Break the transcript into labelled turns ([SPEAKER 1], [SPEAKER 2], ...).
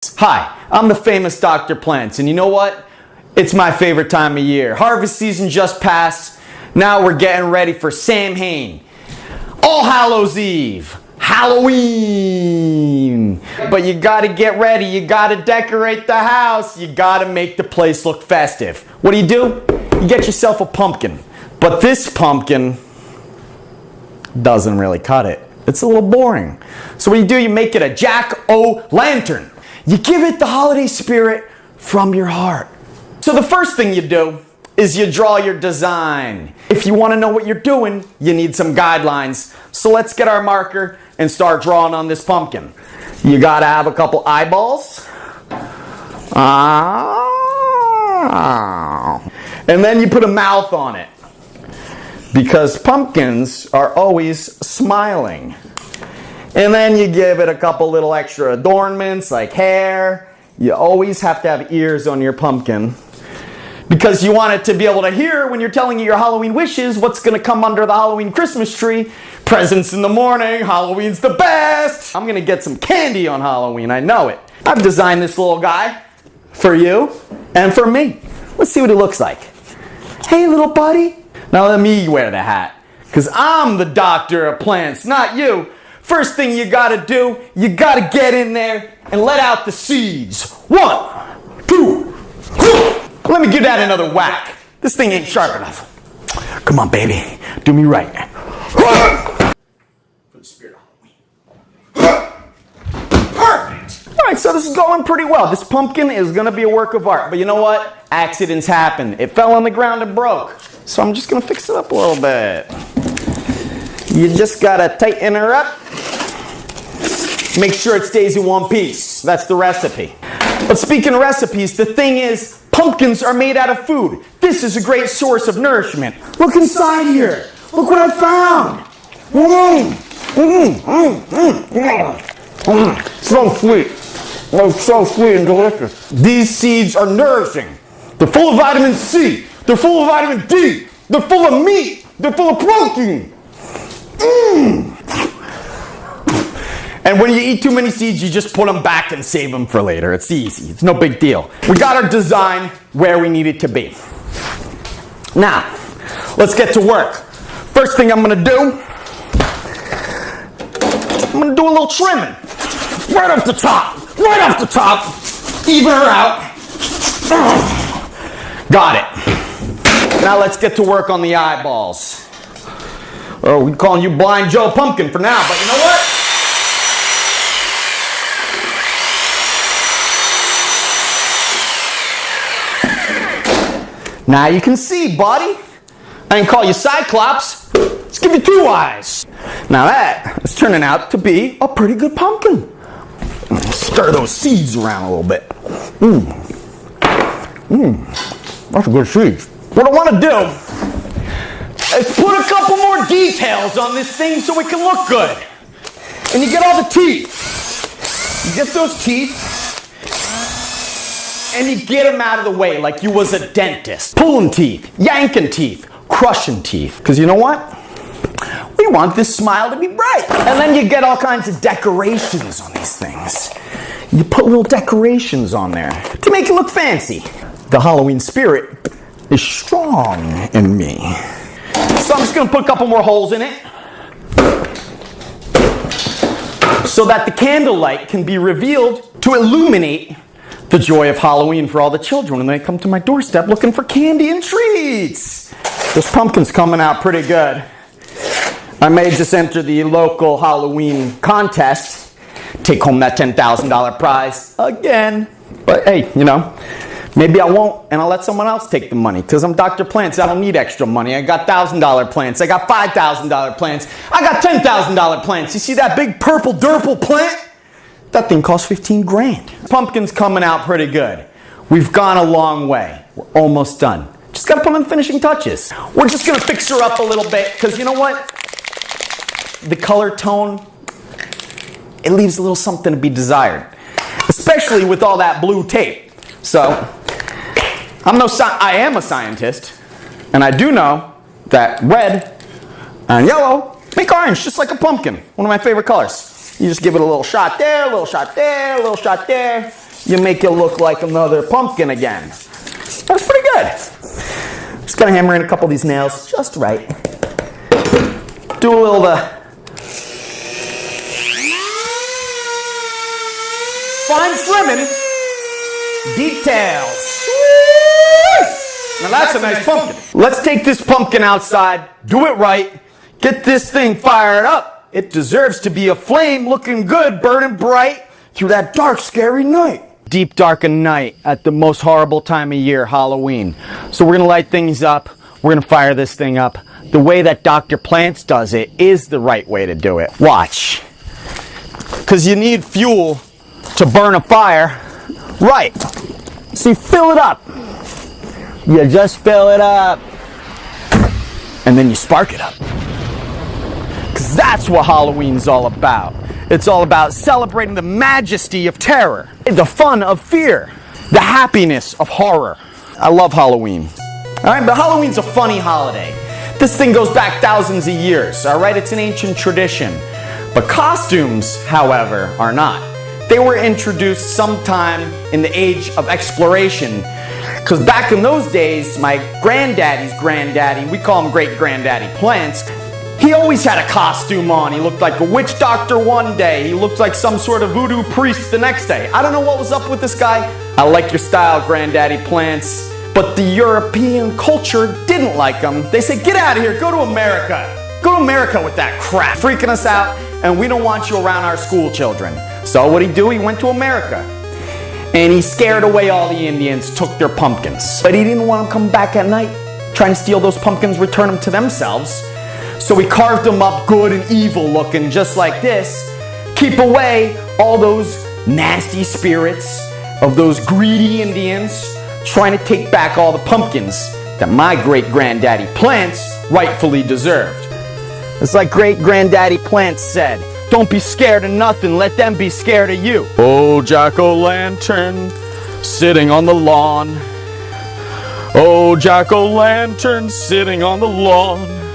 [SPEAKER 1] Hi, I'm the famous Dr. Plants, and you know what? It's my favorite time of year. Harvest season just passed. Now we're getting ready for Samhain, All Hallows Eve, Halloween. But you gotta get ready, you gotta decorate the house, you gotta make the place look festive. What do? You get yourself a pumpkin. But this pumpkin doesn't really cut it. It's a little boring. So what do? You make it a jack-o'-lantern. You give it the holiday spirit from your heart. So the first thing you do is you draw your design. If you want to know what you're doing, you need some guidelines. So let's get our marker and start drawing on this pumpkin. You gotta have a couple eyeballs. And then you put a mouth on it. Because pumpkins are always smiling. And then you give it a couple little extra adornments like hair. You always have to have ears on your pumpkin because you want it to be able to hear when you're telling it your Halloween wishes what's going to come under the Halloween Christmas tree. Presents in the morning, Halloween's the best. I'm going to get some candy on Halloween, I know it. I've designed this little guy for you and for me. Let's see what he looks like. Hey little buddy. Now let me wear the hat because I'm the doctor of plants, not you. First thing you gotta do, you gotta get in there and let out the seeds. 1, 2, let me give that another whack. This thing ain't sharp enough. Come on, baby, do me right. For the spirit of Halloween. Perfect. All right, so this is going pretty well. This pumpkin is gonna be a work of art, but you know what? Accidents happen. It fell on the ground and broke. So I'm just gonna fix it up a little bit. You just gotta tighten her up. Make sure it stays in one piece. That's the recipe. But speaking of recipes, the thing is, pumpkins are made out of food. This is a great source of nourishment. Look inside here. Look what I found. So sweet. Oh, so sweet and delicious. These seeds are nourishing. They're full of vitamin C. They're full of vitamin D. They're full of meat. They're full of protein. And when you eat too many seeds, you just put them back and save them for later. It's easy. It's no big deal. We got our design where we need it to be. Now, let's get to work. First thing I'm going to do, I'm going to do a little trimming. Right off the top. Right off the top. Even her out. Got it. Now let's get to work on the eyeballs. Oh, we're calling you Blind Joe Pumpkin for now, but you know what? Now you can see, buddy. I didn't call you Cyclops. Let's give you 2 eyes. Now that is turning out to be a pretty good pumpkin. Stir those seeds around a little bit. That's a good seed. What I want to do is put a couple more details on this thing so it can look good. And you get all the teeth. You get those teeth and you get them out of the way like you was a dentist. Pulling teeth, yanking teeth, crushing teeth. Because you know what? We want this smile to be bright. And then you get all kinds of decorations on these things. You put little decorations on there to make it look fancy. The Halloween spirit is strong in me. So I'm just going to put a couple more holes in it so that the candlelight can be revealed to illuminate the joy of Halloween for all the children when they come to my doorstep looking for candy and treats. This pumpkin's coming out pretty good. I may just enter the local Halloween contest, take home that $10,000 prize again. But hey, you know, maybe I won't, and I'll let someone else take the money, because I'm Dr. Plants. I don't need extra money. I got $1,000 plants. I got $5,000 plants. I got $10,000 plants. You see that big purple durple plant? That thing costs 15 grand. Pumpkin's coming out pretty good. We've gone a long way. We're almost done. Just got to put in the finishing touches. We're just going to fix her up a little bit, because you know what? The color tone, it leaves a little something to be desired, especially with all that blue tape. So, I am a scientist, and I do know that red and yellow make orange, just like a pumpkin. One of my favorite colors. You just give it a little shot there, a little shot there, a little shot there, you make it look like another pumpkin again. That's pretty good. Just gonna hammer in a couple of these nails just right. Do a little fine trimming. Details. Now that's a nice pumpkin. Let's take this pumpkin outside, do it right, get this thing fired up. It deserves to be a flame looking good, burning bright through that dark, scary night. Deep, darkened night at the most horrible time of year, Halloween. So we're gonna light things up. We're gonna fire this thing up. The way that DrPlants does it is the right way to do it. Watch. Because you need fuel to burn a fire. Right. See, fill it up. You just fill it up. And then you spark it up. Because that's what Halloween's all about. It's all about celebrating the majesty of terror, the fun of fear, the happiness of horror. I love Halloween. All right, but Halloween's a funny holiday. This thing goes back thousands of years, all right? It's an ancient tradition. But costumes, however, are not. They were introduced sometime in the age of exploration. Because back in those days, my granddaddy's granddaddy, we call him Great Granddaddy Plants, he always had a costume on. He looked like a witch doctor one day. He looked like some sort of voodoo priest the next day. I don't know what was up with this guy. I like your style, Granddaddy Plants. But the European culture didn't like him. They said, get out of here, go to America. Go to America with that crap. Freaking us out, and we don't want you around our school children. So what'd he do? He went to America. And he scared away all the Indians, took their pumpkins. But he didn't want them to come back at night, trying to steal those pumpkins, return them to themselves. So he carved them up good and evil looking, just like this. Keep away all those nasty spirits of those greedy Indians trying to take back all the pumpkins that my Great Granddaddy Plants rightfully deserved. It's like Great Granddaddy Plants said, don't be scared of nothing, let them be scared of you. Oh, jack-o'-lantern, sitting on the lawn. Oh, jack-o'-lantern, sitting on the lawn.